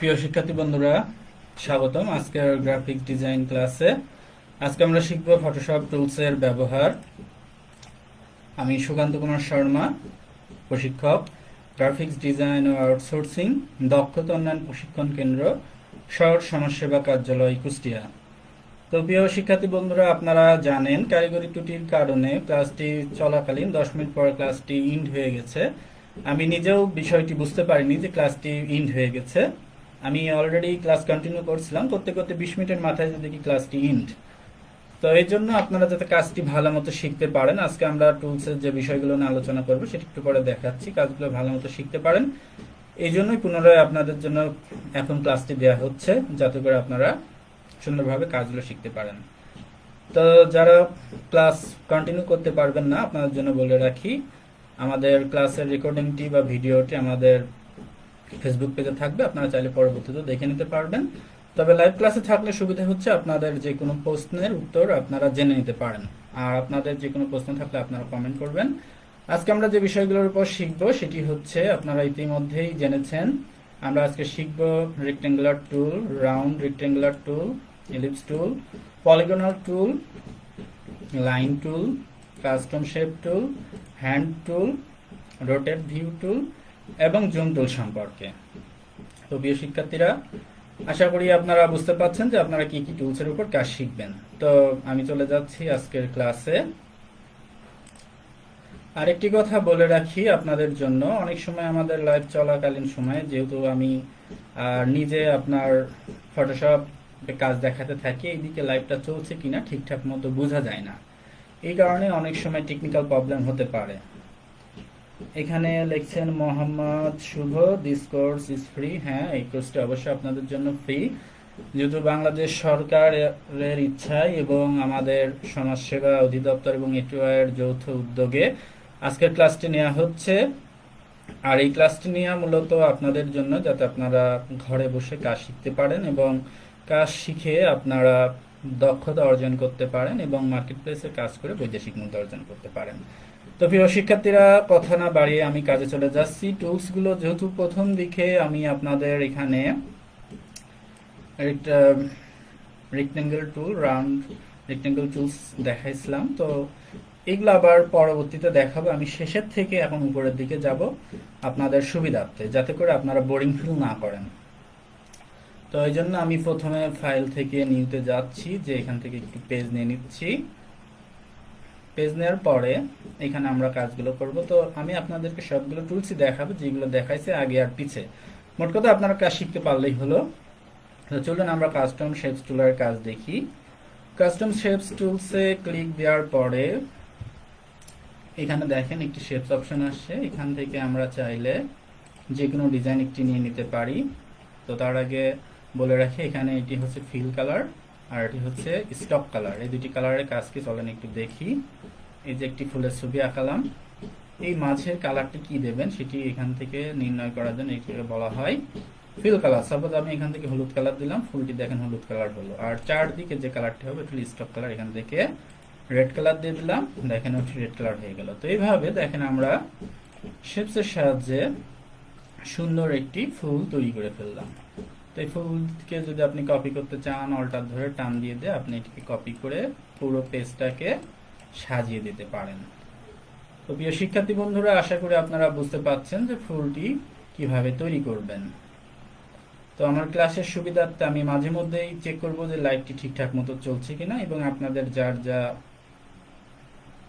প্রিয় শিক্ষার্থী বন্ধুরা, স্বাগতম আজকের গ্রাফিক ডিজাইন ক্লাসে। আজকে আমরা শিখব ফটোশপ টুলসের ব্যবহার। আমি সুকান্ত কুমার শর্মা, প্রশিক্ষক, গ্রাফিক্স ডিজাইন ও আউটসোর্সিং, দক্ষতা উন্নয়ন প্রশিক্ষণ কেন্দ্র, শহর সমাজসেবা কার্যালয়, কুষ্টিয়া। তো প্রিয় শিক্ষার্থী বন্ধুরা, আপনারা জানেন কারিগরি ত্রুটির কারণে ক্লাসটি চলাকালীন 10 মিনিট পর ক্লাসটি ইন্ড হয়ে গেছে। আমি নিজেও বিষয়টি বুঝতে পারিনি যে ক্লাসটি ইন্ড হয়ে গেছে। আমি অলরেডি ক্লাস কন্টিনিউ করছিলাম, করতে করতে 20 মিনিটের মাথায় দেখি ক্লাসটি ইন্ড। তো এই জন্য আপনারা যাতে কাজটি ভালো মতো শিখতে পারেন, আজকে আমরা টুলসের যে বিষয়গুলো নিয়ে আলোচনা করবো সেটা একটু পরে দেখাচ্ছি, কাজগুলো ভালো মতো শিখতে পারেন। এই জন্যই পুনরায় আপনাদের জন্য এখন ক্লাসটি দেওয়া হচ্ছে, যাতে করে আপনারা সুন্দরভাবে কাজগুলো শিখতে পারেন। তো যারা ক্লাস কন্টিনিউ করতে পারবেন না, আপনাদের জন্য বলে রাখি, আমাদের ক্লাসের রেকর্ডিংটি বা ভিডিওটি আমাদের ফেসবুক পেজে থাকবে, আপনারা চাইলে পরবর্তীতে দেখে নিতে পারবেন। তবে লাইভ ক্লাসে থাকলে সুবিধা হচ্ছে আপনাদের যে কোনো প্রশ্নের উত্তর আপনারা জেনে নিতে পারেন, আর আপনাদের যে কোনো প্রশ্ন থাকলে আপনারা কমেন্ট করবেন। আজকে আমরা যে বিষয়গুলোর উপর শিখবো সেটি হচ্ছে, আপনারা ইতিমধ্যেই জেনেছেন, আমরা আজকে শিখব রেক্টেঙ্গুলার টুল, রাউন্ড রেক্টেঙ্গুলার টুল, এলিপস টুল, পলিগনাল টুল, লাইন টুল, কাস্টম শেপ টুল, হ্যান্ড টুল, রোটেট ভিউ টুল এবং জুম টুল সম্পর্কে। তো প্রিয় শিক্ষার্থীরা, আশা করি আপনারা বুঝতে পারছেন যে আপনারা কি কি টুলসের উপর কাজ শিখবেন। তো আমি চলে যাচ্ছি আজকের ক্লাসে। আরেকটি কথা বলে রাখি আপনাদের জন্য, অনেক সময় আমাদের লাইভ চলাকালীন সময়ে, যেহেতু আমি নিজে আপনার ফটোশপ কাজ দেখাতে থাকি, এইদিকে লাইভটা চলছে কিনা ঠিকঠাক মতো বোঝা যায় না। এই কারণে অনেক সময় টেকনিক্যাল প্রবলেম হতে পারে। এখানে লিখছেন মোহাম্মদ শুভ, দিস কোর্স ইজ ফ্রি। হ্যাঁ, এই কোর্সটি অবশ্যই আপনাদের জন্য ফ্রি, যেহেতু বাংলাদেশ সরকারের ইচ্ছায় এবং আমাদের সমাজসেবা অধিদপ্তর এবং এটিওআইয়ের যৌথ উদ্যোগে আজকের ক্লাসটি নেওয়া হচ্ছে। আর এই ক্লাসটি নেওয়া মূলত আপনাদের জন্য, যাতে আপনারা ঘরে বসে কাজ শিখতে পারেন এবং কাজ শিখে আপনারা দক্ষতা অর্জন করতে পারেন এবং মার্কেট প্লেসে কাজ করে বৈদেশিক মুদ্রা অর্জন করতে পারেন। তো প্রিয় শিক্ষার্থীরা, কথা না বাড়িয়ে আমি কাজে চলে যাচ্ছি। টুলসগুলো যেহেতু প্রথম দিকে আমি আপনাদের এখানে রেক্টেঙ্গেল টুল, রাউন্ড রেক্টেঙ্গেল টুলস দেখাইছিলাম, তো এগুলো আবার পরবর্তীতে দেখাবো। আমি শেষের থেকে এখন উপরের দিকে যাব আপনাদের সুবিধার্থে, যাতে করে আপনারা বোরিং ফিল না করেন। তো এই জন্য আমি প্রথমে ফাইল থেকে নিউতে যাচ্ছি, যে এখান থেকে একটু পেজ নিয়ে নিচ্ছি। পেজ নেওয়ার পরে এখানে আমরা কাজগুলো করব। তো আমি আপনাদেরকে সবগুলো টুলসই দেখাবো, যেগুলো দেখাইছে আগে আর পিছে। মোট কথা আপনারা কাজ শিখতে পারলেই হলো। তো চলুন আমরা কাস্টম শেপস টুলের কাজ দেখি। কাস্টম শেপস টুলসে ক্লিক দেওয়ার পরে এখানে দেখেন একটি শেপস অপশন আসছে। এখান থেকে আমরা চাইলে যে কোনো ডিজাইন একটি নিয়ে নিতে পারি। তো তার আগে বলে রাখি, এখানে এটি হচ্ছে ফিল কালার আর এটি হচ্ছে স্টক কালার। এই দুটি কালারের কাজ কি চলেন একটু দেখি। এই যে একটি ফুলের ছবি আঁকালাম, এই মাঝের কালারটি কি দেবেন সেটি এখান থেকে নির্ণয় করার জন্য এটিকে বলা হয় ফিল কালার। সাপোজ আমি এখান থেকে হলুদ কালার দিলাম, ফুলটি দেখেন হলুদ কালার হলো। আর চারদিকে যে কালারটি হবে এটি স্টক কালার, এখান থেকে রেড কালার দিয়ে দিলাম, দেখেন ওটি রেড কালার হয়ে গেল। তো এইভাবে দেখেন আমরা শেপসের সাহায্যে সুন্দর একটি ফুল তৈরি করে ফেললাম। তো এই ফুলকে যদি আপনি কপি করতে চান, অল্টার ধরে টান দিয়ে দিয়ে আপনি এটিকে কপি করে পুরো পেজটাকে সাজিয়ে দিতে পারেন। তো প্রিয় শিক্ষার্থী বন্ধুরা, আশা করি আপনারা বুঝতে পারছেন যে ফুলটি কিভাবে তৈরি করবেন। তো আমার ক্লাসের সুবিধার্থে আমি মাঝে মধ্যেই চেক করব যে লাইভটি ঠিকঠাক মতো চলছে কিনা, এবং আপনাদের যার যা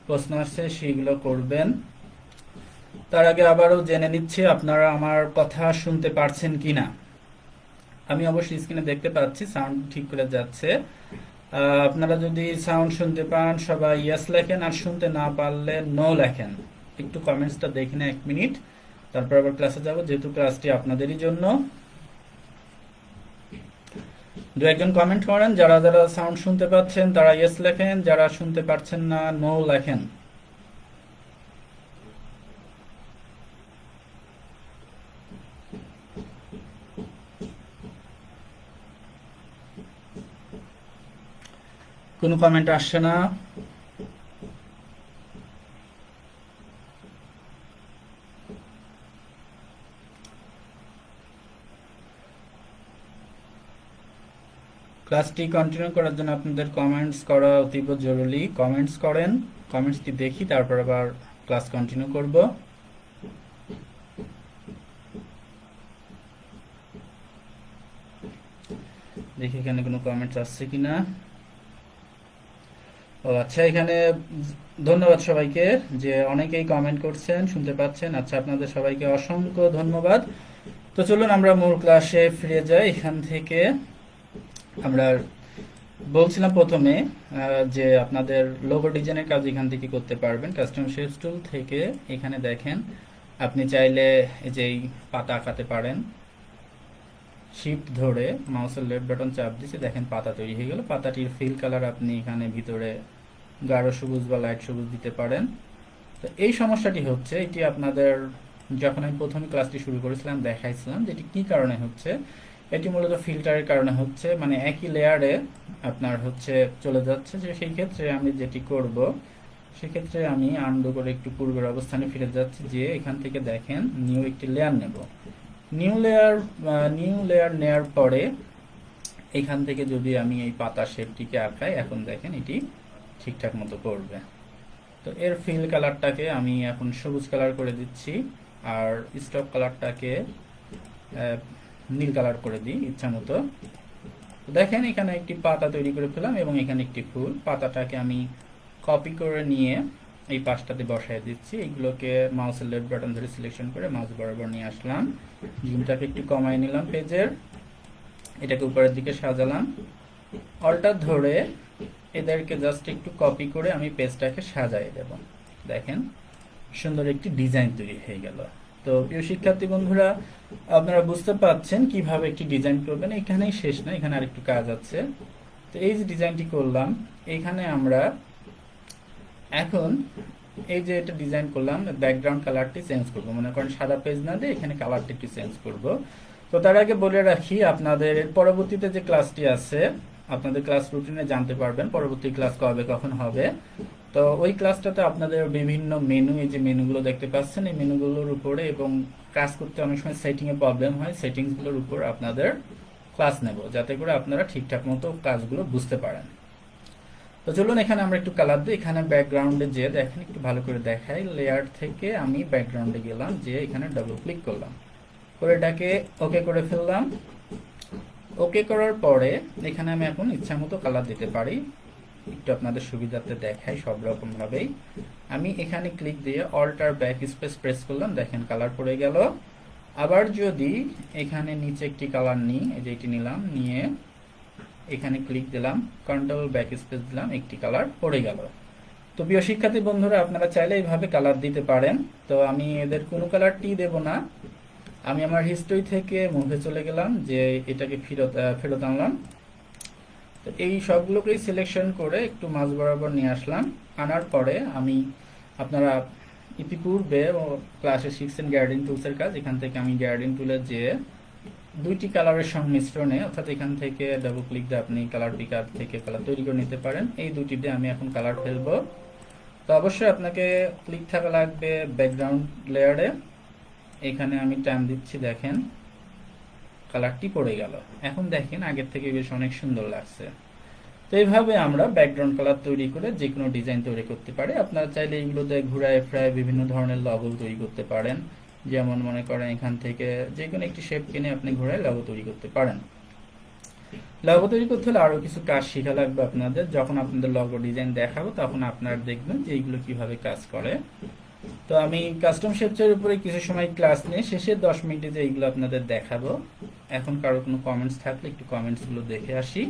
প্রশ্ন আসছে সেইগুলো করবেন। তার আগে আবারও জেনে নিচ্ছি আপনারা আমার কথা শুনতে পারছেন কিনা। আমি অবশ্যই স্ক্রিনে দেখতে পাচ্ছি সাউন্ড ঠিক করে যাচ্ছে। আপনারা যদি সাউন্ড শুনতে পান সবাই ইয়েস লেখেন, আর শুনতে না পারলে নো লেখেন। একটু কমেন্টসটা দেখে না 1 মিনিট, তারপর আবার ক্লাসে যাব, যেহেতু ক্লাসটি আপনাদেরই জন্য। দু একজন কমেন্ট করেন, যারা যারা সাউন্ড শুনতে পাচ্ছেন তারা ইয়েস লেখেন, যারা শুনতে পাচ্ছেন না নো লেখেন। কোনো কমেন্ট আসছে না। ক্লাসটি কন্টিনিউ করার জন্য আপনাদের কমেন্টস করা অতীব জরুরি। কমেন্টস করেন, কমেন্টসটি দেখি, তারপর আবার ক্লাস কন্টিনিউ করব। দেখি এখানে কোনো কমেন্টস আসছে কিনা। ও আচ্ছা, এখানে ধন্যবাদ সবাইকে, যে অনেকেই কমেন্ট করছেন, শুনতে পাচ্ছেন। আচ্ছা, আপনাদের সবাইকে অসংখ্য ধন্যবাদ। তো চলুন আমরা মূল ক্লাসে ফিরে যাই। এখান থেকে আমরা বলছিলাম প্রথমে যে আপনাদের লোগো ডিজাইনের কাজ এখান থেকে করতে পারবেন কাস্টম শেপস টুল থেকে। এখানে দেখেন আপনি চাইলে এই যে পাতা আঁকাতে পারেন। শিফট ধরে মাউসের লেফট বাটন চাপ দিচ্ছে, দেখেন পাতা তৈরি হয়ে গেল। পাতাটির ফিল কালার আপনি এখানে ভিতরে গাঢ় সবুজ বা লাইট সবুজ দিতে পারেন। তো এই সমস্যাটি হচ্ছে, এটি আপনাদের যখন আমি প্রথমে ক্লাসটি শুরু করেছিলাম দেখাইছিলাম যে এটি কী কারণে হচ্ছে। এটি মূলত ফিল্টারের কারণে হচ্ছে, মানে একই লেয়ারে আপনার হচ্ছে চলে যাচ্ছে। যে সেই ক্ষেত্রে আমি যেটি করব, সেক্ষেত্রে আমি আনডু করে একটু পূর্বের অবস্থানে ফিরে যাচ্ছি। যে এখান থেকে দেখেন নিউ একটি লেয়ার নেব। নিউ লেয়ার নেওয়ার পরে এখান থেকে যদি আমি এই পাতা শেপটিকে আঁকাই, এখন দেখেন এটি ঠিকঠাক মতো করবে। তো এর ফিল কালারটাকে আমি এখন সবুজ কালার করে দিচ্ছি, আর স্টক কালারটাকে নীল কালার করে দিই ইচ্ছা মতো। দেখেন এখানে একটি পাতা তৈরি করে ফেলাম এবং এখানে একটি ফুল। পাতাটাকে আমি কপি করে নিয়ে এই পাশটাতে বসায় দিচ্ছি। এইগুলোকে মাউসের লেফট বাটন ধরে সিলেকশন করে মাউস বরাবর নিয়ে আসলাম। জুমটাকে একটু কমায় নিলাম পেজের, এটাকে উপরের দিকে সাজালাম। অল্টার ধরে এদেরকে জাস্ট একটু কপি করে আমি পেজটাকে সাজাই দেব। দেখেন সুন্দর একটি ডিজাইন তৈরি হয়ে গেল। তো প্রিয় শিক্ষার্থী বন্ধুরা, আপনারা বুঝতে পারছেন কিভাবে একটি ডিজাইন করবেন। এখানেই শেষ না, এখানে আরেকটু কাজ আছে। তো এই যে ডিজাইনটি করলাম, এখানে আমরা এখন এই যে এটা ডিজাইন করলাম, ব্যাকগ্রাউন্ড কালারটি চেঞ্জ করব। মনে করেন সাদা পেজ না দিয়ে এখানে কালারটি একটু চেঞ্জ করব। তো তার আগে বলে রাখি, আপনাদের পরবর্তীতে যে ক্লাসটি আছে, আপনাদের ক্লাস রুটিনে জানতে পারবেন পরবর্তী ক্লাস কবে কখন হবে। তো ওই ক্লাসটাতে আপনাদের বিভিন্ন মেনু, এই যে মেনুগুলো দেখতে পাচ্ছেন, এই মেনুগুলোর উপরে এবং কাজ করতে অনেক সময় সেটিংয়ে প্রবলেম হয়, সেটিংসগুলোর উপর আপনাদের ক্লাস নেব, যাতে করে আপনারা ঠিকঠাক মতো কাজগুলো বুঝতে পারেন। তো চলুন এখানে আমরা একটু কালার দিই। এখানে ব্যাকগ্রাউন্ডে যে দেখেন একটু ভালো করে দেখাই, লেয়ার থেকে আমি ব্যাকগ্রাউন্ডে গেলাম, যে এখানে ডাবল ক্লিক করলাম, করে এটাকে ওকে করে ফেললাম। ওকে করার পরে এখানে আমি এখন ইচ্ছা মতো কালার দিতে পারি। একটু আপনাদের সুবিধাতে দেখাই সব রকম ভাবেই। আমি এখানে ক্লিক দিয়ে অল্ট আর ব্যাক স্পেস প্রেস করলাম, দেখেন কালার পড়ে গেল। আবার যদি এখানে নিচে একটি কালার নিই, এই যে এটি নিলাম, নিয়ে এখানে ক্লিক দিলাম, কন্ট্রোল ব্যাক স্পেস দিলাম, একটি কালার পড়ে গেল। তো প্রিয় শিক্ষার্থী বন্ধুরা, আপনারা চাইলে এইভাবে কালার দিতে পারেন। তো আমি এদের কোনো কালারটি দেব না, আমি আমার হিস্ট্রি থেকে মুভে চলে গেলাম, যে এটাকে ফেরত আনলাম। তো এই সবগুলোকেই সিলেকশন করে একটু মাঝ বরাবর নিয়ে আসলাম। আনার পরে আমি, আপনারা ইতিপূর্বে ক্লাসে শিখছেন গ্যাডিং টুলসের কাজ। এখান থেকে আমি গ্যাডিং টুলে যে দুইটি কালারের সংমিশ্রণে, অর্থাৎ এখান থেকে ডাবল ক্লিক দিয়ে আপনি কালার পিকার থেকে কালার তৈরি করে নিতে পারেন। এই দুটি দিয়ে আমি এখন কালার ফেলবো। তো অবশ্যই আপনাকে ক্লিক থাকা লাগবে ব্যাকগ্রাউন্ড লেয়ারে। এখানে আমি টাইম দিচ্ছি, দেখেন কালারটি পড়ে গেল। এখন দেখেন আগের থেকে বেশ অনেক সুন্দর লাগছে। তো এইভাবে আমরা ব্যাকগ্রাউন্ড কালার তৈরি করে যে কোনো ডিজাইন তৈরি করতে পারি। আপনারা চাইলে এগুলোতে ঘুরায় ফ্রায় বিভিন্ন ধরনের লগো তৈরি করতে পারেন। যেমন মনে করেন এখান থেকে যে কোনো একটি শেপ কিনে আপনি ঘুরায় লগো তৈরি করতে পারেন। লগো তৈরি করতে হলে আরও কিছু কাজ শেখা লাগবে আপনাদের। যখন আপনাদের লগো ডিজাইন দেখাবো তখন আপনারা দেখবেন যে এইগুলো কিভাবে কাজ করে। তো আমি কাস্টম শেপসের উপরে কিছু সময় ক্লাস নিয়ে শেষের 10 মিনিটে যে এইগুলো আপনাদের দেখাবো। এখন কারো কোনো কমেন্টস থাকলে একটু কমেন্টসগুলো দেখে আসি।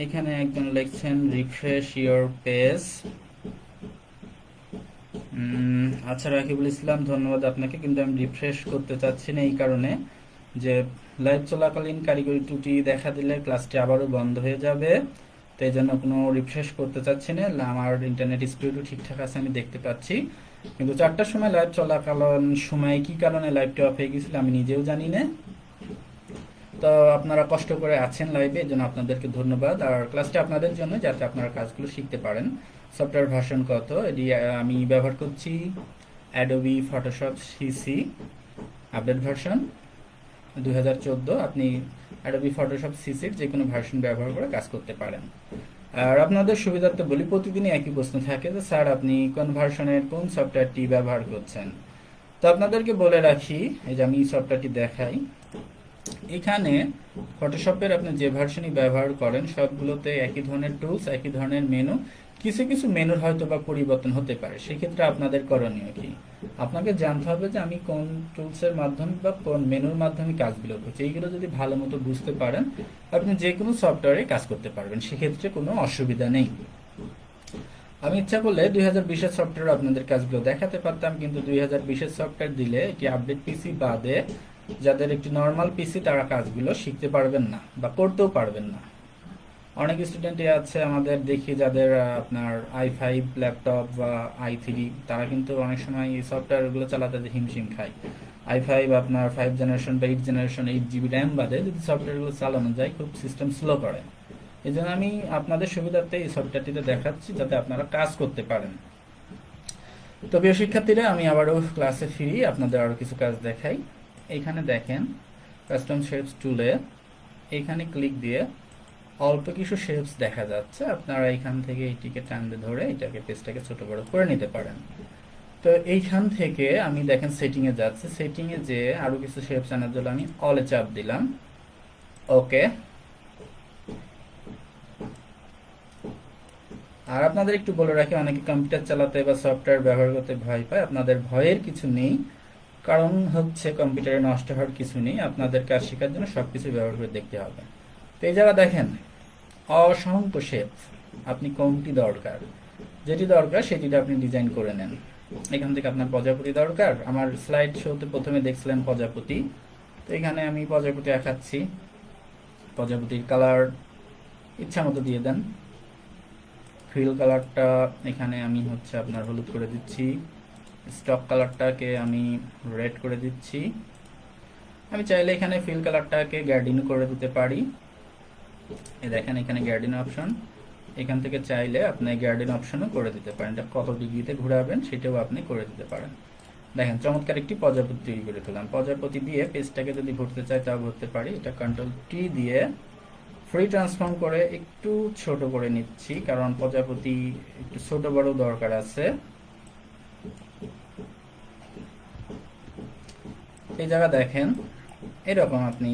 এখানে একজন লিখছেন রিফ্রেশ ইওর পেজ। আচ্ছা রাকিবুল ইসলাম, ধন্যবাদ আপনাকে, কিন্তু আমি রিফ্রেশ করতে চাচ্ছি না এই কারণে যে লাইভ চলাকালীন কারিগরি ত্রুটি দেখা দিলে ক্লাসটি আবারও বন্ধ হয়ে যাবে। তো এই জন্য কোনো রিফ্রেশ করতে চাচ্ছি না। আমার ইন্টারনেট স্পিডও ঠিকঠাক আছে, আমি দেখতে পাচ্ছি, কিন্তু 4টার সময় লাইভ চলাকালীন সময় কি কারণে লাইভটা অফ হয়ে গেছিল আমি নিজেও জানি না। তো আপনারা কষ্ট করে আছেন লাইভে, এই জন্য আপনাদেরকে ধন্যবাদ। আর ক্লাসটা আপনাদের জন্য, যাতে আপনারা কাজগুলো শিখতে পারেন। সফটওয়্যার ভার্সন কত, এটি আমি ব্যবহার করছি Adobe Photoshop CC update version 2014, আপনি অ্যাডোবি ফটোশপ সিসির যে কোনো ভার্সন ব্যবহার করে কাজ করতে পারেন। আর আপনাদের সুবিধার্থে বলি, প্রতিদিনই একই প্রশ্ন থাকে যে স্যার আপনি কোন ভার্সনের কোন সফটওয়্যারটি ব্যবহার করছেন। তো আপনাদেরকে বলে রাখি, এই যে আমি সফটওয়্যারটি দেখাই, এখানে ফটোশপের আপনি যে ভার্সনই ব্যবহার করেন সবগুলোতে একই ধরনের টুলস, একই ধরনের মেনু, কিছু কিছু মেনুর হয়তো বা পরিবর্তন হতে পারে। সেক্ষেত্রে আপনাদের করণীয় কি, আপনাকে জানতে হবে যে আমি কোন টুলসের মাধ্যমে বা কোন মেনুর মাধ্যমে কাজগুলো করছি। এইগুলো যদি ভালো মতো বুঝতে পারেন আপনি যে কোনো সফটওয়্যারে কাজ করতে পারবেন, সেক্ষেত্রে কোনো অসুবিধা নেই। আমি ইচ্ছা করলে 2020-এর সফটওয়্যার আপনাদের কাজগুলো দেখাতে পারতাম, কিন্তু 2020-এর সফটওয়্যার দিলে এটি আপডেট পিসি বাদে যাদের একটি নর্মাল পিসি তারা কাজগুলো শিখতে পারবেন না বা করতেও পারবেন না। অনেক স্টুডেন্টই আছে আমাদের দেখি যাদের আপনার i5 ল্যাপটপ বা i3, তারা কিন্তু অনেক সময় এই সফটওয়্যারগুলো চালাতে হিমশিম খায়। i5 আপনার 5 জেনারেশন বা 8 জেনারেশন 8 GB র্যাম বাদে যদি সফটওয়্যারগুলো চালানো যায় খুব সিস্টেম স্লো করে। এই জন্য আমি আপনাদের সুবিধার্থে এই সফটওয়্যারটিতে দেখাচ্ছি যাতে আপনারা কাজ করতে পারেন। তো প্রিয় শিক্ষার্থীরা, আমি আবারও ক্লাসে ফিরি, আপনাদের আরও কিছু কাজ দেখাই। এইখানে দেখেন কাস্টম শেপস টুলে এইখানে ক্লিক দিয়ে অল্প কিছু শেপস দেখা যাচ্ছে, আপনারা এইখান থেকে এইটিকে টানতে ধরে এটাকে পেজটাকে ছোট বড় করে নিতে পারেন। তো এইখান থেকে আমি দেখেন সেটিংয়ে যাচ্ছি, সেটিংয়ে যে আরো কিছু শেপস আনার জন্য আমি অলে চাপ দিলাম, ওকে। আর আপনাদের একটু বলে রাখি, অনেকে কম্পিউটার চালাতে বা সফটওয়্যার ব্যবহার করতে ভয় পায়। আপনাদের ভয়ের কিছু নেই, কারণ হচ্ছে কম্পিউটারে নষ্ট হওয়ার কিছু নেই। আপনাদের কাজ শেখার জন্য সবকিছু ব্যবহার করে দেখতে হবে। তো এই জায়গা দেখেন অসংখ্য শেপ, আপনি কোনটি দরকার, যেটি দরকার সেটিটা আপনি ডিজাইন করে নেন। এখান থেকে আপনার প্রজাপতি দরকার, আমার স্লাইড শোতে প্রথমে দেখছিলেন প্রজাপতি, তো এখানে আমি প্রজাপতি আঁকাচ্ছি। প্রজাপতির কালার ইচ্ছা মতো দিয়ে দেন। ফিল কালারটা এখানে আমি হচ্ছে আপনার হলুদ করে দিচ্ছি, স্টক কালারটাকে আমি রেড করে দিচ্ছি। আমি চাইলে এখানে ফিল কালারটাকে গার্ডিন করে দিতে পারি। এই দেখেন এখানে গার্ডিন অপশন, এখান থেকে চাইলে আপনি গার্ডিন অপশনও করে দিতে পারেন। এটা কত ডিগ্রিতে ঘোরাবেন সেটাও আপনি করে দিতে পারেন। দেখেন চমৎকার একটি প্রজাপতি তৈরি করে ফেললাম। প্রজাপতি দিয়ে পেজটাকে যদি ঘুরতে চাই তাও ঘুরতে পারি। এটা কন্ট্রোল-T দিয়ে ফ্রি ট্রান্সফর্ম করে একটু ছোট করে নিচ্ছি, কারণ প্রজাপতি একটু ছোট বড় দরকার আছে। এই জায়গা দেখেন এরকম আপনি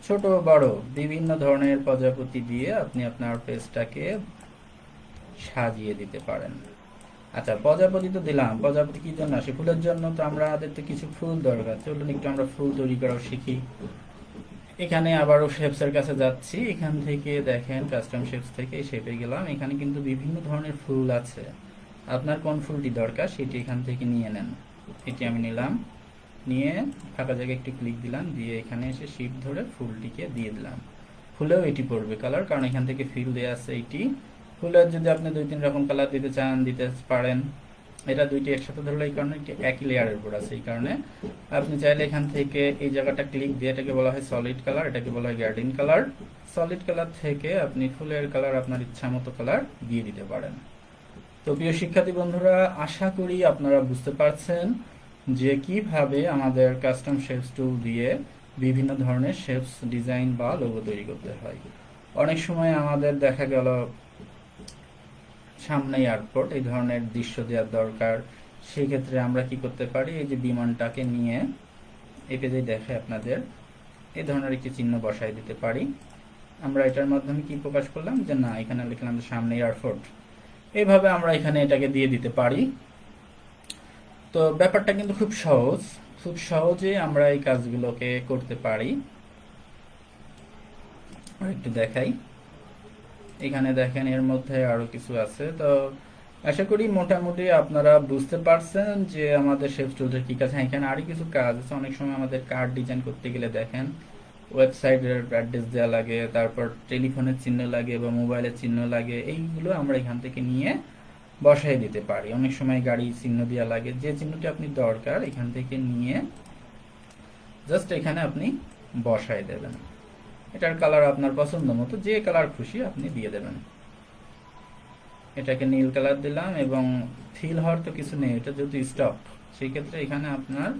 ছোট বড় বিভিন্ন ধরনের প্রজাপতি দিয়ে আপনি আপনার পেজটাকে সাজিয়ে দিতে পারেন। আচ্ছা, প্রজাপতি তো দিলাম, প্রজাপতি কি জন্য আসে? ফুলের জন্য। তো আমাদের তো কিছু ফুল দরকার, চলুন একটু আমরা ফুল তৈরি করাও শিখি। এখানে আবারও শেপসের কাছে যাচ্ছি, এখান থেকে দেখেন কাস্টম শেপস থেকে শেপে গেলাম। এখানে কিন্তু বিভিন্ন ধরনের ফুল আছে, আপনার কোন ফুলটি দরকার সেটি এখান থেকে নিয়ে নেন। এটি আমি নিলাম, নিয়ে ফাঁকা জায়গায় একটু ক্লিক দিলাম, দিয়ে এখানে এসে শিপ ধরে ফুলটিকে দিয়ে দিলাম। ফুলেও এটি পড়বে কালার, কারণ এখান থেকে ফিল দেওয়া আছে। এইটি ফুলের যদি আপনি 2-3 রকম কালার দিতে চান দিতে পারেন। এটা দুইটি একসাথে ধরলে এই কারণে একই লেয়ারের উপর আছে, এই কারণে আপনি চাইলে এখান থেকে এই জায়গাটা ক্লিক দিয়ে, এটাকে বলা হয় সলিড কালার, এটাকে বলা হয় গার্ডিন কালার। সলিড কালার থেকে আপনি ফুলের কালার আপনার ইচ্ছা মতো কালার দিয়ে দিতে পারেন। তো প্রিয় শিক্ষার্থী বন্ধুরা, আশা করি আপনারা বুঝতে পারছেন যে কিভাবে আমাদের কাস্টম শেপস টুল দিয়ে বিভিন্ন ধরনের শেপস ডিজাইন বা লোগো তৈরি করতে হয়। অনেক সময় আমাদের দেখা গেল সামনে এয়ারপোর্ট, এই ধরনের দৃশ্য দেওয়ার দরকার। সেই ক্ষেত্রে আমরা কি করতে পারি, এই যে বিমানটাকে নিয়ে এই পেজে দেখে আপনাদের এই ধরনের একটি চিহ্ন বসাই দিতে পারি। আমরা এটার মাধ্যমে কি প্রকাশ করলাম যে না, এখানে লিখলাম যে সামনে এয়ারপোর্ট। এইভাবে আমরা এখানে এটাকে দিয়ে দিতে পারি। তো ব্যাপারটা কিন্তু খুব সহজ, খুব সহজে আমরা এই কাজগুলোকে করতে পারি। আর একটু দেখাই, এখানে দেখেন এর মধ্যে আরো কিছু আছে। তো আশা করি মোটামুটি আপনারা বুঝতে পারছেন যে আমাদের শেপস টুলসের কি কাজ। এখানে আরো কিছু কাজ আছে। অনেক সময় আমাদের কার্ড ডিজাইন করতে গেলে দেখেন ওয়েবসাইটের অ্যাড্রেস দেওয়া লাগে, তারপর টেলিফোনের চিহ্ন লাগে বা মোবাইলের চিহ্ন লাগে। এইগুলো আমরা এখান থেকে নিয়ে বসাই দিতে পারি। অনেক সময় গাড়ি চিহ্ন দেওয়া লাগে, যে চিহ্নটি আপনি দরকার এখান থেকে নিয়ে জাস্ট এখানে আপনি বসাই দেবেন। এটার কালার আপনার পছন্দ মতো যে কালার খুশি আপনি দিয়ে দেবেন। এটাকে নীল কালার দিলাম, এবং ফিল হওয়ার তো কিছু নেই, এটা যেহেতু স্টক, সেই ক্ষেত্রে এখানে আপনার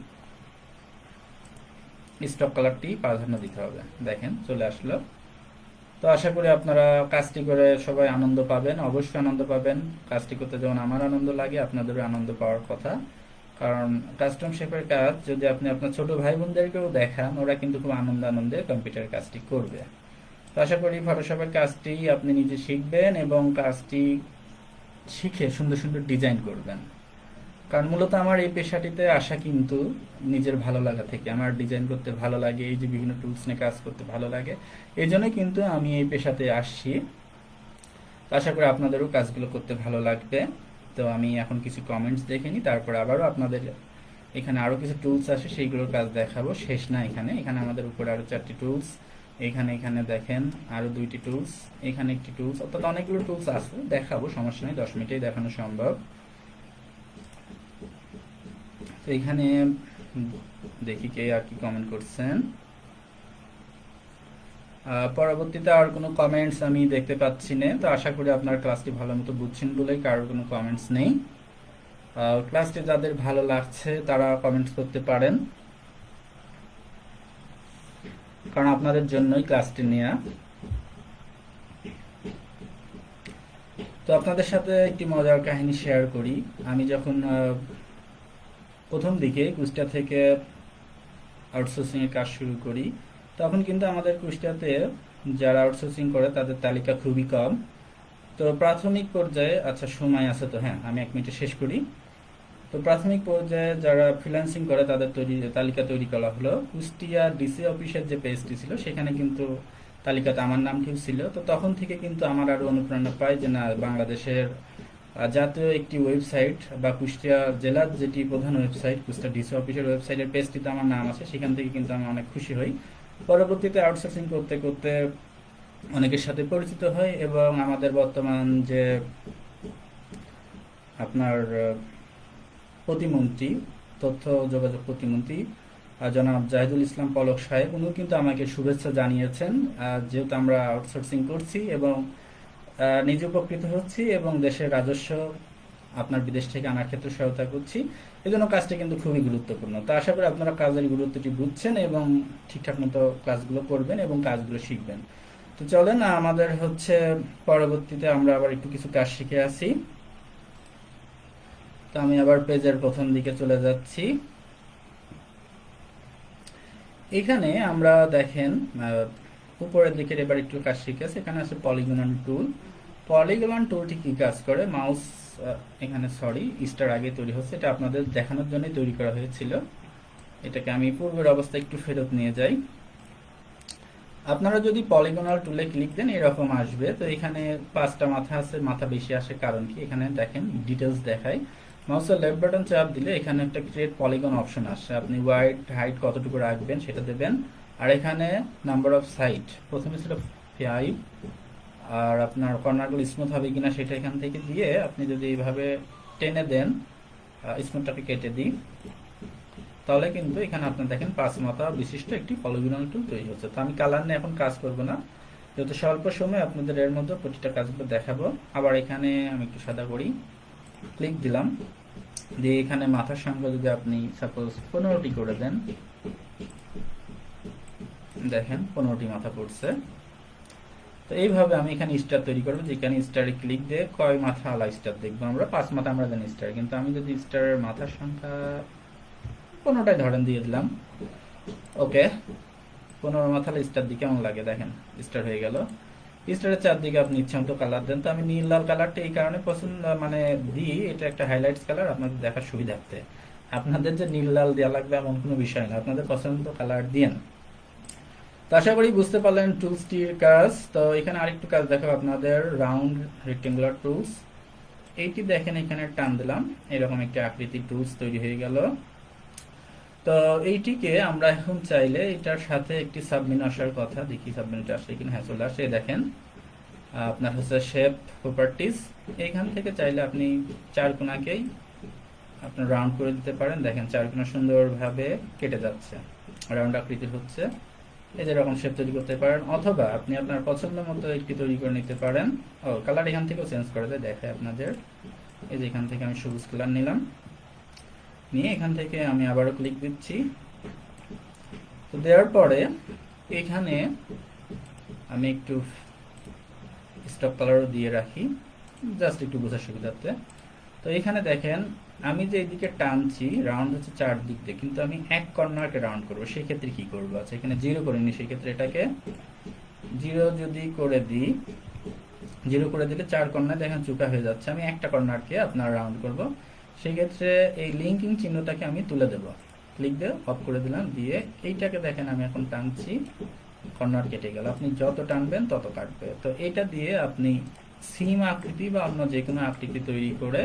স্টক কালারটি প্রাধান্য দিতে হবে। দেখেন চলে আসলো। তো আশা করি আপনারা কাজটি করে সবাই আনন্দ পাবেন, অবশ্যই আনন্দ পাবেন। কাজটি করতে যেমন আমার আনন্দ লাগে, আপনাদেরও আনন্দ পাওয়ার কথা। কারণ কাস্টম শেপের কাজ যদি আপনি আপনার ছোট ভাই বোনদেরকেও দেখান, ওরা কিন্তু খুব আনন্দে কম্পিউটার কাজটি করবে। তো আশা করি ফটোশপের কাজটি আপনি নিজে শিখবেন এবং কাজটি শিখে সুন্দর সুন্দর ডিজাইন করবেন। কারণ মূলত আমার এই পেশাটিতে আসা কিন্তু নিজের ভালো লাগা থেকে, আমার ডিজাইন করতে ভালো লাগে, এই যে বিভিন্ন টুলস নিয়ে কাজ করতে ভালো লাগে, এই জন্যই কিন্তু আমি এই পেশাতে আসছি। আশা করি আপনাদেরও কাজগুলো করতে ভালো লাগবে। তো আমি এখন কিছু কমেন্টস দেখে নিই, তারপর আবারও আপনাদের এখানে আরও কিছু টুলস আছে সেইগুলোর কাজ দেখাবো। শেষ না, এখানে এখানে আমাদের উপরে আরও 4টি টুলস, এখানে এখানে দেখেন আরও 2টি টুলস, এখানে একটি টুলস, অর্থাৎ অনেকগুলো টুলস আছে, দেখাবো, সমস্যা নেই, 10 মিনিটেই দেখানো সম্ভব। তো এখানে দেখি কে আর কি কমেন্ট করছেন। পরবর্তীতে আর কোনো কমেন্টস আমি দেখতে পাচ্ছি না। তো আশা করি আপনার ক্লাসটি ভালো মতো বুঝছেন বলেই কারোর কোনো কমেন্টস নেই। ক্লাসটি যাদের ভালো লাগছে তারা কমেন্টস করতে পারেন, কারণ আপনাদের জন্যই ক্লাসটি নেওয়া। তো আপনাদের সাথে একটি মজার কাহিনী শেয়ার করি। আমি যখন প্রথম দিকে কুষ্টিয়া থেকে আউটসোর্সিং এর কাজ শুরু করি, তখন কিন্তু আমাদের কুষ্টিয়াতে যারা আউটসোর্সিং করে তাদের তালিকা খুবই কম। তো প্রাথমিক পর্যায়ে, আচ্ছা সময় আছে তো, হ্যাঁ আমি 1 মিনিটে শেষ করি। তো প্রাথমিক পর্যায়ে যারা ফ্রিল্যান্সিং করে তাদের তালিকা তৈরি করা হলো। কুষ্টিয়া ডিসি অফিসের যে পেজটি ছিল সেখানে কিন্তু তালিকাতে আমার নাম কেউ ছিল। তো তখন থেকে কিন্তু আমার আরো অনুপ্রেরণা পাই যে না, বাংলাদেশের জাতীয় একটি ওয়েবসাইট বা কুষ্টিয়া জেলার যেটি প্রধান ওয়েবসাইট কুষ্টিয়া ডিসি অফিসের ওয়েবসাইটের পেজটিতে আমার নাম আছে, সেখান থেকে কিন্তু আমি অনেক খুশি হই। পরবর্তীতে আউটসোর্সিং করতে করতে অনেকের সাথে পরিচিত হয়, এবং আমাদের বর্তমান যে আপনার প্রতিমন্ত্রী, তথ্য যোগাযোগ প্রতিমন্ত্রী জনাব জাহিদুল ইসলাম পলক সাহেব, উনিও কিন্তু আমাকে শুভেচ্ছা জানিয়েছেন, যেহেতু আমরা আউটসোর্সিং করছি এবং নিজে উপকৃত হচ্ছি এবং দেশের রাজস্ব আপনার বিদেশ থেকে আনার ক্ষেত্রে সহায়তা করছি। এই জন্য কাজটা কিন্তু খুবই গুরুত্বপূর্ণ। তো আশা করি আপনারা কাজের গুরুত্বটি বুঝছেন এবং ঠিকঠাক মতো ক্লাসগুলো করবেন এবং কাজগুলো শিখবেন। তো চলেন আমাদের হচ্ছে পরবর্তীতে আমরা আবার একটু কিছু কাজ শিখে আসি। তো আমি আবার পেজের প্রথম দিকে চলে যাচ্ছি। এখানে আমরা দেখেন উপরের দিকের এবার একটু কাজ শিখে আছে, এখানে আছে পলিগন টুল। পলিগন টুলটি কি কাজ করে, মাউস এখানে সরি স্টার আগে তৈরি হচ্ছে, এটা আপনাদের দেখানোর জন্যই তৈরি করা হয়েছিল। এটাকে আমি পূর্বের অবস্থায় একটু ফেরত নিয়ে যাই। আপনারা যদি পলিগনাল টুলে ক্লিক দেন এরকম আসবে। তো এখানে 5টা মাথা আছে, মাথা বেশি আসে কারণ কি, এখানে দেখেন ডিটেলস দেখায়। মাউসের লেফট বাটন চাপ দিলে এখানে একটা ক্রিয়েট পলিগন অপশন আসে, আপনি ওয়াইড হাইট কতটুকু রাখবেন সেটা দেবেন। আর এখানে নাম্বার অফ সাইড প্রথমে ছিল 5, আর আপনার কর্নারগুলো স্মুথ হবে কিনা সেটা এখান থেকে দিয়ে আপনি যদি এইভাবে টেনে দেন, স্মুথটাকে কেটে দিই, তাহলে কিন্তু এখানে আপনার দেখেন 5 মাথা বিশিষ্ট একটি পলিগনাল টুল তৈরি হচ্ছে। তো আমি কালার নিয়ে এখন কাজ করব না, যেহেতু স্বল্প সময় আপনাদের এর মধ্যে প্রতিটা কাজগুলো দেখাবো। আবার এখানে আমি একটু সাদা করি, ক্লিক দিলাম, দিয়ে এখানে মাথার সংখ্যা যদি আপনি সাপোজ 15টি করে দেন, দেখেন 15টি মাথা পড়ছে। তো এইভাবে আমি এখানে স্টার তৈরি করবো, যেখানে স্টারে ক্লিক দিয়ে কয় মাথা আলা স্টার দেখবো আমরা, 5 মাথা আমরা জানি স্টার, কিন্তু আমি যদি স্টারের মাথার সংখ্যা 15টাই ধরেন দিয়ে দিলাম, ওকে 15 মাথা স্টার দিকে কেমন লাগে দেখেন, স্টার হয়ে গেল। স্টারের চারদিকে আপনি ইচ্ছা মতো কালার দেন। তো আমি নীল লাল কালারটা এই কারণে পছন্দ মানে দিই, এটা একটা হাইলাইটস কালার, আপনাদের দেখার সুবিধার্থে। আপনাদের যে নীল লাল দেওয়া লাগবে এমন কোনো বিষয় না, আপনাদের পছন্দ কালার দিয়েন। তো আশা করি বুঝতে পারলেন টুলসটির কাজ। তো এখানে আরেকটু কাজ দেখাবো আপনাদের, রাউন্ড রেক্টেঙ্গুলার টুলস। এইটি দেখেন এখানে টান দিলাম, এরকম একটা আকৃতির টুলস তৈরি হয়ে গেল। তো এইটিকে আমরা এখন চাইলে এটার সাথে একটি সাবমেনু আসার কথা, দেখি সাবমেনুটা আসে কিনা, হ্যাঁ চলে আসে। দেখেন আপনার হচ্ছে শেপ প্রপার্টিজ, এইখান থেকে চাইলে আপনি 4 কোণাকেই আপনার রাউন্ড করে দিতে পারেন। দেখেন 4 কোণা সুন্দরভাবে কেটে যাচ্ছে, রাউন্ড আকৃতির হচ্ছে। এই যে এরকম শেপ তৈরি করতে পারেন, অথবা আপনি আপনার পছন্দ মতো একটি তৈরি করে নিতে পারেন। ও কালার এখান থেকেও চেঞ্জ করে দেয়, দেখায় আপনাদের। এই যে এখান থেকে আমি সবুজ কালার নিলাম, নিয়ে এখান থেকে আমি আবারও ক্লিক দিচ্ছি। তো দেওয়ার পরে এখানে আমি একটু স্টক কালারও দিয়ে রাখি, জাস্ট একটু বোঝার সুবিধার্থে। তো এখানে দেখেন আমি যে এদিকে টানছি রাউন্ড হচ্ছে 4 দিক দিয়ে, কিন্তু আমি এক কর্নারকে রাউন্ড করবো, সেই ক্ষেত্রে কি করবো? আচ্ছা এখানে 0 করে নিই, সেই ক্ষেত্রে এটাকে 0 যদি করে দিই, 0 করে দিলে 4 কর্নার দেখেন চুকা হয়ে যাচ্ছে। আমি একটা কর্নারকে আপনার রাউন্ড করব, সেই ক্ষেত্রে এই লিঙ্কিং চিহ্নটাকে আমি তুলে দেব, ক্লিক দিয়ে অফ করে দিলাম, দিয়ে এইটাকে দেখেন আমি এখন টানছি, কর্নার কেটে গেল। আপনি যত টানবেন তত কাটবে। তো এটা দিয়ে আপনি সিম আকৃতি বা অন্য যে কোনো আকৃতি তৈরি করে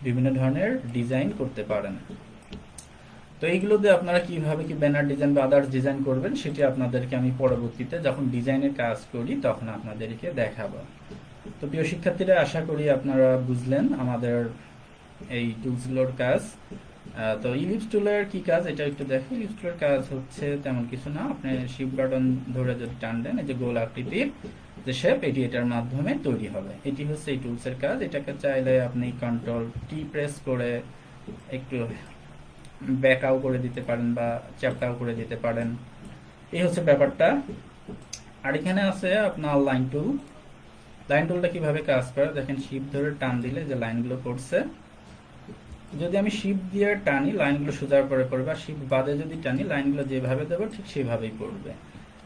বিভিন্ন ধরনের ডিজাইন করতে পারেন। তো এইগুলো দিয়ে আপনারা কিভাবে কি ব্যানার ডিজাইন বা আদার্স ডিজাইন করবেন সেটি আপনাদেরকে আমি পরবর্তীতে যখন ডিজাইনের কাজ করি তখন আপনাদেরকে দেখাবো। তো প্রিয় শিক্ষার্থীরা, আশা করি আপনারা বুঝলেন আমাদের এই টুলসগুলোর কাজ। তো ইলিপস টুলের কি কাজ এটা একটু দেখি। ইলিপস টুলের কাজ হচ্ছে তেমন কিছু না, আপনি শিফট বাটন ধরে যদি টান দেন, এই যে গোল আকৃতির যে শেপ, এটি এটার মাধ্যমে তৈরি হবে। এটি হচ্ছে এই টুলসের কাজ। এটাকে চাইলে আপনি কন্ট্রোল টি প্রেস করে একটু ব্যাকাও করে দিতে পারেন বা চ্যাপটাও করে দিতে পারেন, এই হচ্ছে ব্যাপারটা। আর এখানে আছে আপনার লাইন টুল। লাইন টুলটা কিভাবে কাজ করে দেখেন, শিফট ধরে টান দিলে যে লাইনগুলো পড়ছে, যদি আমি শিফট দিয়ে টানি লাইনগুলো সোজা করে পড়বে, আর শিফট বাদে যদি টানি লাইনগুলো যেভাবে দেবো ঠিক সেভাবেই পড়বে।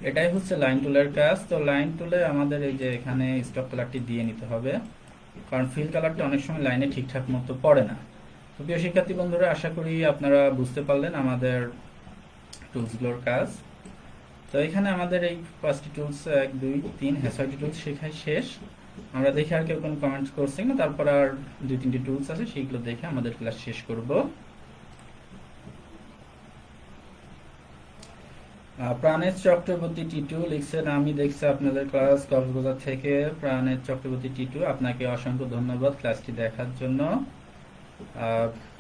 এটাই হচ্ছে লাইন টুলের কাজ। তো লাইন টুলে আমাদের এই যে এখানে স্টক কালারটি দিয়ে নিতে হবে, কারণ ফিল কালারটা অনেক সময় লাইনে ঠিকঠাক মতো পড়ে না। তো প্রিয় শিক্ষার্থী বন্ধুরা, আশা করি আপনারা বুঝতে পারলেন আমাদের টুলসগুলোর কাজ। তো এখানে আমাদের এই 5টি টুলস 1 2 3 6টি টুলস শেখাই শেষ। আমরা দেখে আর কেউ কোনো কমেন্টস করছি না, তারপর আর 2-3টি টুলস আছে, সেইগুলো দেখে আমাদের ক্লাস শেষ করব। প্রাণেশ চক্রবর্তী টিটু লিখছেন, আমি দেখছি আপনাদের ক্লাস কক্সবাজার থেকে। প্রাণেশ চক্রবর্তী টিটু, আপনাকে অসংখ্য ধন্যবাদ ক্লাসটি দেখার জন্য।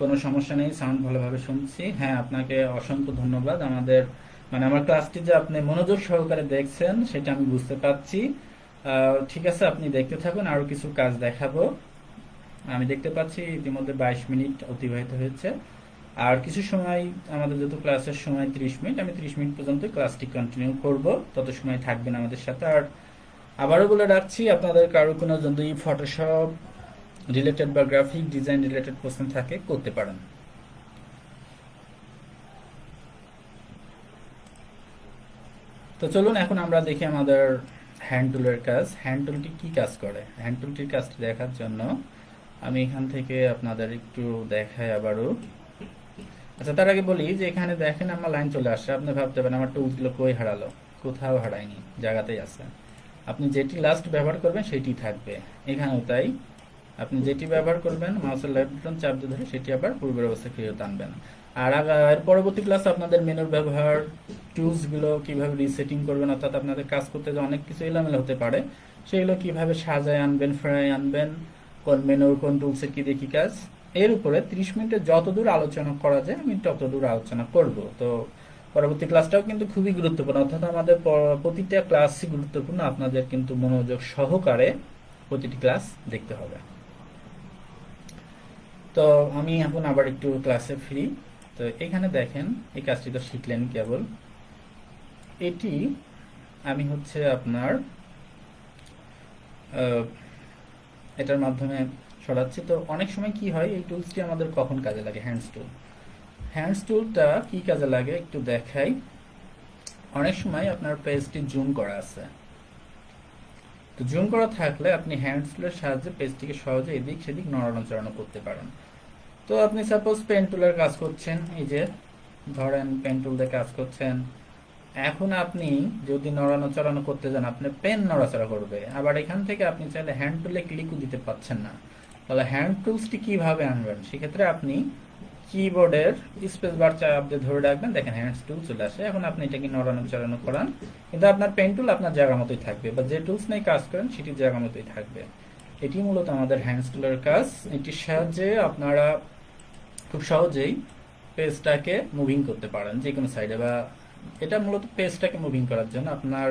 কোনো সমস্যা নেই, সাউন্ড ভালোভাবে শুনছি। হ্যাঁ, আপনাকে অসংখ্য ধন্যবাদ। আমাদের আমার ক্লাসটি যে আপনি মনোযোগ সহকারে দেখছেন সেটা আমি বুঝতে পারছি। ঠিক আছে, আপনি দেখতে থাকুন, আরো কিছু কাজ দেখাবো। আমি দেখতে পাচ্ছি ইতিমধ্যে 22 মিনিট অতিবাহিত হয়েছে। আর কিছু সময় আমাদের যেহেতু ক্লাসের সময় 30 মিনিট, আমি 30 মিনিট পর্যন্ত ক্লাসটি কন্টিনিউ করব, তত সময় থাকবেন আমাদের সাথে। আর আবারও বলে রাখছি, আপনাদের কারো কোনো যদি ফটোশপ রিলেটেড বা গ্রাফিক ডিজাইন রিলেটেড প্রশ্ন থাকে করতে পারেন। তো চলুন এখন আমরা দেখি আমাদের হ্যান্ড টুলের কাজ। হ্যান্ড টুলটি কি কাজ করে, হ্যান্ড টুলটির কাজটি দেখার জন্য আমি এখান থেকে আপনাদের একটু দেখাই আবারও। আচ্ছা, তার আগে বলি যে এখানে দেখেন আমার লাইন চলে আসছে। আপনি ভাবতে পারেন আমার টুলসগুলো কই হারালো, কোথাও হারায়নি, জায়গাতেই আছে। আপনি যেটি লাস্ট ব্যবহার করবেন সেটি থাকবে এখানেও তাই। আপনি যেটি ব্যবহার করবেন মাউসের লেফট বাটন চাপ দিয়ে ধরে সেটি আবার পূর্বের অবস্থায় ফেরত আনবেন। আর এর পরবর্তী ক্লাসে আপনাদের মেনুর ব্যবহার, টুলসগুলো কিভাবে রিসেটিং করবেন, অর্থাৎ আপনাদের কাজ করতে যে অনেক কিছু এলোমেলো হতে পারে, সেগুলো কিভাবে সাজায় আনবেন, ফেরায় আনবেন, কোন মেনুর কোন টুলসের কি দেখি কাজ, এর উপরে 30 মিনিটে যতদূর আলোচনা করা যায় আমি ততদূর আলোচনা করব। তো পরবর্তী ক্লাসটাও কিন্তু খুবই গুরুত্বপূর্ণ, অর্থাৎ আমাদের প্রতিটা ক্লাসই গুরুত্বপূর্ণ। আপনাদের কিন্তু মনোযোগ সহকারে প্রতিটি ক্লাস দেখতে হবে। তো আমি এখন আবার একটু ক্লাসে ফ্রি। তো এখানে দেখেন এই কাজটি তো শিখলেন কেবল। এটি আমি হচ্ছে আপনার এটার মাধ্যমে সরাচ্ছি। তো অনেক সময় কি হয়, এই টুলসটি আমাদের কখন কাজে লাগে, হ্যান্ডস টুল। হ্যান্ডস টুলটা কি কাজে লাগে একটু দেখাই। অনেক সময় আপনার পেজটি জুম করা আছে, তো জুম করা থাকলে আপনি হ্যান্ডস টুলের সাহায্যে পেজটিকে সহজে এদিক সেদিক নড়ানো করতে পারেন। তো আপনি সাপোজ পেন টুলের কাজ করছেন, এই যে ধরেন পেন টুল দিয়ে কাজ করছেন। এখন আপনি যদি নড়ানো করতে যান, আপনি পেন নড়াচড়া করবে। আবার এখান থেকে আপনি চাইলে হ্যান্ড টুলে ক্লিকও দিতে পাচ্ছেন না, তাহলে হ্যান্ড টুলসটি কিভাবে আনবেন? সেক্ষেত্রে আপনি কিবোর্ডের স্পেস বার চাপ দিয়ে ধরে রাখবেন, দেখেন হ্যান্ডস টুল চলে আসে। এখন আপনি এটাকে নড়ানো করান, কিন্তু আপনার পেন টুল আপনার জায়গা মতোই থাকবে, বা যে টুলস নিয়ে কাজ করেন সেটির জায়গা মতোই থাকবে। এটি মূলত আমাদের হ্যান্ডস টুলের কাজ। এটির সাহায্যে আপনারা খুব সহজেই পেজটাকে মুভিং করতে পারেন যে কোনো সাইডে, বা এটা মূলত পেজটাকে মুভিং করার জন্য। আপনার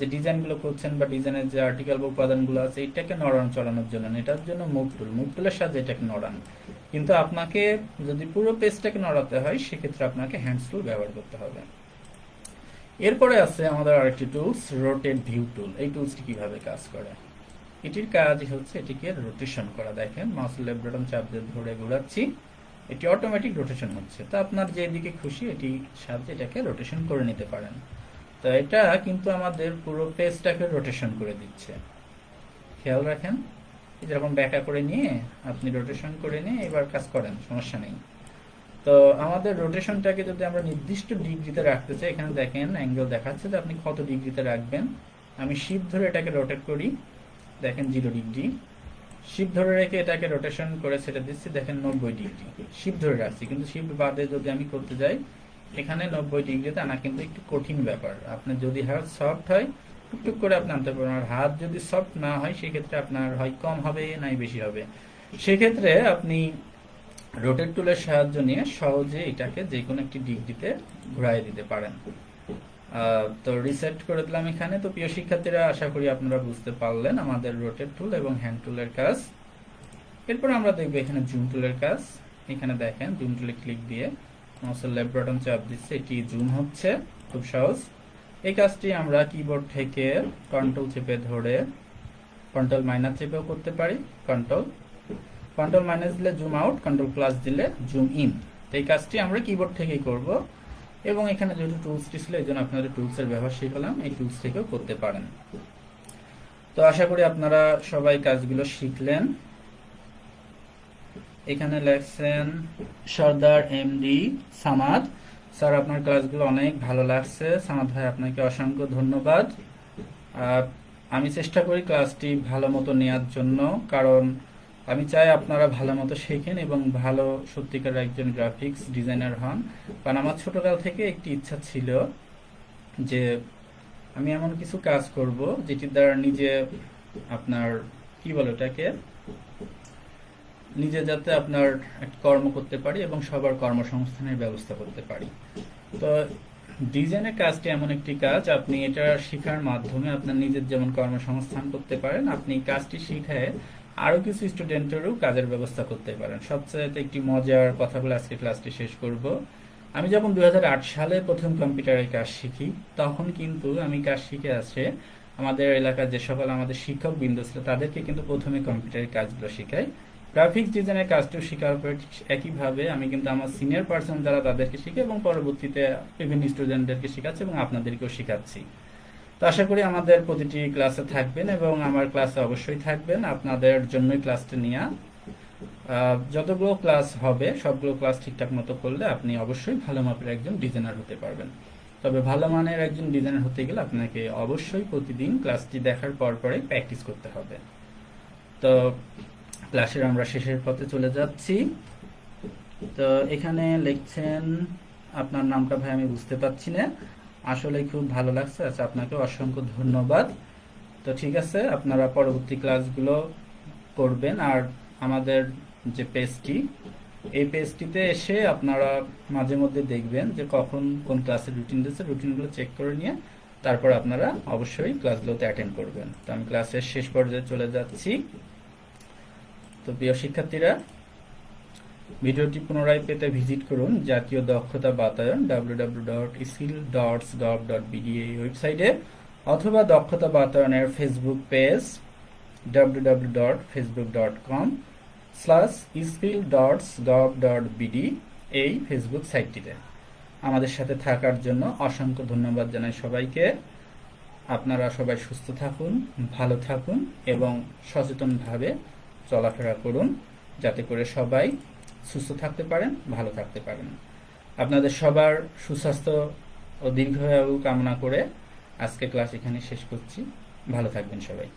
যে ডিজাইনগুলো করছেন বা ডিজাইনের যে আর্টিকেল বা উপাদানগুলো আছে এটাকে নড়ানো চড়ানোর জন্য, এটার জন্য মুভ টুলের সাহায্যে এটাকে নড়ান। কিন্তু আপনাকে যদি পুরো পেজটাকে নড়াতে হয় সেক্ষেত্রে আপনাকে হ্যান্ডস টুল ব্যবহার করতে হবে। এরপরে আছে আমাদের আরেকটি টুলস, রোটেট ভিউ টুল। এই টুলসটি কিভাবে কাজ করে? এটির কাজ হচ্ছে এটিকে রোটেশন করা। দেখেন মাউসের লেফট বাটন চাপ দিয়ে ধরে ঘোরাচ্ছি, এটি অটোমেটিক রোটেশন হচ্ছে। তো আপনার যেদিকে খুশি এটি সাথে এটাকে রোটেশন করে নিতে পারেন। তো এটা কিন্তু আমাদের পুরো পেজটাকে রোটেশন করে দিচ্ছে। খেয়াল রাখেন, যেরকম ব্যাকা করে নিয়ে আপনি রোটেশন করে নিয়ে এবার কাজ করেন, সমস্যা নেই। তো আমাদের রোটেশনটাকে যদি আমরা নির্দিষ্ট ডিগ্রিতে রাখতে চাই, এখানে দেখেন অ্যাঙ্গেল দেখাচ্ছে যে আপনি কত ডিগ্রিতে রাখবেন। আমি শিফট ধরে এটাকে রোটেট করি, দেখেন 0 ডিগ্রি। শিফট ধরে রেখে এটাকে রোটেশন করে সেটা দিচ্ছি, দেখেন 90 ডিগ্রি। শিফট ধরে রাখছি, কিন্তু শিফট বাদে যদি আমি করতে যাই এখানে 90 ডিগ্রিতে আনা কিন্তু একটু কঠিন ব্যাপার। আপনার যদি হাত সফট হয় টুকটুক করে আপনি আনতে পারবেন, আর হাত যদি সফট না হয় সেক্ষেত্রে আপনার হয় কম হবে নাই বেশি হবে। সেক্ষেত্রে আপনি রোটেট টুলের সাহায্য নিয়ে সহজে এটাকে যে কোনো একটি ডিগ্রিতে ঘুরাই দিতে পারেন। তো রিসেট করে দিলাম এখানে। তো প্রিয় শিক্ষার্থীরা, আশা করি আপনারা বুঝতে পারলেন আমাদের রোটেট টুল এবং হ্যান্ড টুলের কাজ। এরপর আমরা দেখবো এখানে জুম টুলের কাজ। এখানে দেখেন জুম টুলে ক্লিক দিয়ে মাউসের লেফট বাটন চাপ দিচ্ছে, এটি জুম হচ্ছে, খুব সহজ। এই কাজটি আমরা কিবোর্ড থেকে কন্ট্রোল চেপে ধরে কন্ট্রোল মাইনাস চেপেও করতে পারি। কন্ট্রোল মাইনাস দিলে জুম আউট, কন্ট্রোল প্লাস দিলে জুম ইন। এই কাজটি আমরা কিবোর্ড থেকেই করব, এবং এখানে যেহেতু টুলসটি ছিল এই জন্য আপনাদের টুলসের ব্যবহার শিখালাম, এই টুলস থেকেও করতে পারেন। তো আশা করি আপনারা সবাই কাজগুলো শিখলেন। এখানে লেখছেন সর্দার এমডি সামাদ স্যার, আপনার ক্লাসগুলো অনেক ভালো লাগছে। সামাদ ভাই, আপনাকে অসংখ্য ধন্যবাদ। আমি চেষ্টা করি ক্লাসটি ভালো মতো নেওয়ার জন্য, কারণ আমি চাই আপনারা ভালো মতো শেখেন এবং ভালো সত্যিকার একজন গ্রাফিক্স ডিজাইনার হন। কারণ আমার ছোটকাল থেকে একটি ইচ্ছা ছিল যে আমি এমন কিছু কাজ করব যেটি দ্বারা নিজে আপনার কি বলে ওটাকে, নিজে যাতে আপনার একটা কর্ম করতে পারি এবং সবার কর্মসংস্থানের ব্যবস্থা করতে পারি। তো ডিজাইনের কাজটি এমন একটি কাজ, আপনি এটা শেখার মাধ্যমে আপনার নিজের যেমন কর্মসংস্থান করতে পারেন, আপনি কাজটি শিখায় আরো কিছু স্টুডেন্টেরও কাজের ব্যবস্থা করতে পারেন। সবচেয়ে একটি মজার কথা বলে আজকে ক্লাসটি শেষ করব। আমি যখন 2008 সালে প্রথম কম্পিউটারের কাজ শিখি, তখন কিন্তু আমি কাজ শিখে আসে আমাদের এলাকার যে সকল আমাদের শিক্ষক বৃন্দ ছিল তাদেরকে কিন্তু প্রথমে কম্পিউটারের কাজগুলো শেখাই। গ্রাফিক্স ডিজাইনের কাজটিও শেখার পর একইভাবে আমি কিন্তু আমার সিনিয়র পার্সন যারা তাদেরকে শিখি এবং পরবর্তীতে বিভিন্ন স্টুডেন্টদেরকে শেখাচ্ছি এবং আপনাদেরকেও শেখাচ্ছি। তো আশা করি আমাদের প্রতিটি ক্লাসে থাকবেন এবং আমার ক্লাসে অবশ্যই থাকবেন। আপনাদের জন্যই ক্লাসটা নেওয়া। যতগুলো ক্লাস হবে সবগুলো ক্লাস ঠিকঠাক মতো করলে আপনি অবশ্যই ভালো মাপের একজন ডিজাইনার হতে পারবেন। তবে ভালো মানের একজন ডিজাইনার হতে গেলে আপনাকে অবশ্যই প্রতিদিন ক্লাসটি দেখার পর পরে প্র্যাকটিস করতে হবে। তো ক্লাসের আমরা শেষের পথে চলে যাচ্ছি। তো এখানে লিখছেন আপনার নামটা ভাই আমি বুঝতে পারছি না, আসলে খুব ভালো লাগছে। আচ্ছা, আপনাকে অসংখ্য ধন্যবাদ। তো ঠিক আছে, আপনারা পরবর্তী ক্লাসগুলো করবেন। আর আমাদের যে পেজটি, এই পেজটিতে এসে আপনারা মাঝে মধ্যে দেখবেন যে কখন কোন ক্লাসের রুটিন দিচ্ছে, রুটিনগুলো চেক করে নিয়ে তারপর আপনারা অবশ্যই ক্লাসগুলোতে অ্যাটেন্ড করবেন। তো আমি ক্লাসের শেষ পর্যায়ে চলে যাচ্ছি। তো প্রিয় শিক্ষার্থীরা, ভিডিওটি পুনরায় পেতে ভিজিট করুন জাতীয় দক্ষতা বাতায়ন www.skill.gov.bd এই ওয়েবসাইটে, অথবা দক্ষতা বাতায়নের ফেসবুক পেজ www.facebook.com/skill.gov.bd এই ফেসবুক সাইটটিতে। আমাদের সাথে থাকার জন্য অসংখ্য ধন্যবাদ জানাই সবাইকে। আপনারা সবাই সুস্থ থাকুন, ভালো থাকুন এবং সচেতনভাবে চলাফেরা করুন, যাতে করে সবাই সুস্থ থাকতে পারেন, ভালো থাকতে পারেন। আপনাদের সবার সুস্বাস্থ্য ও দীর্ঘায়ু কামনা করে আজকে ক্লাস এখানে শেষ করছি। ভালো থাকবেন সবাই।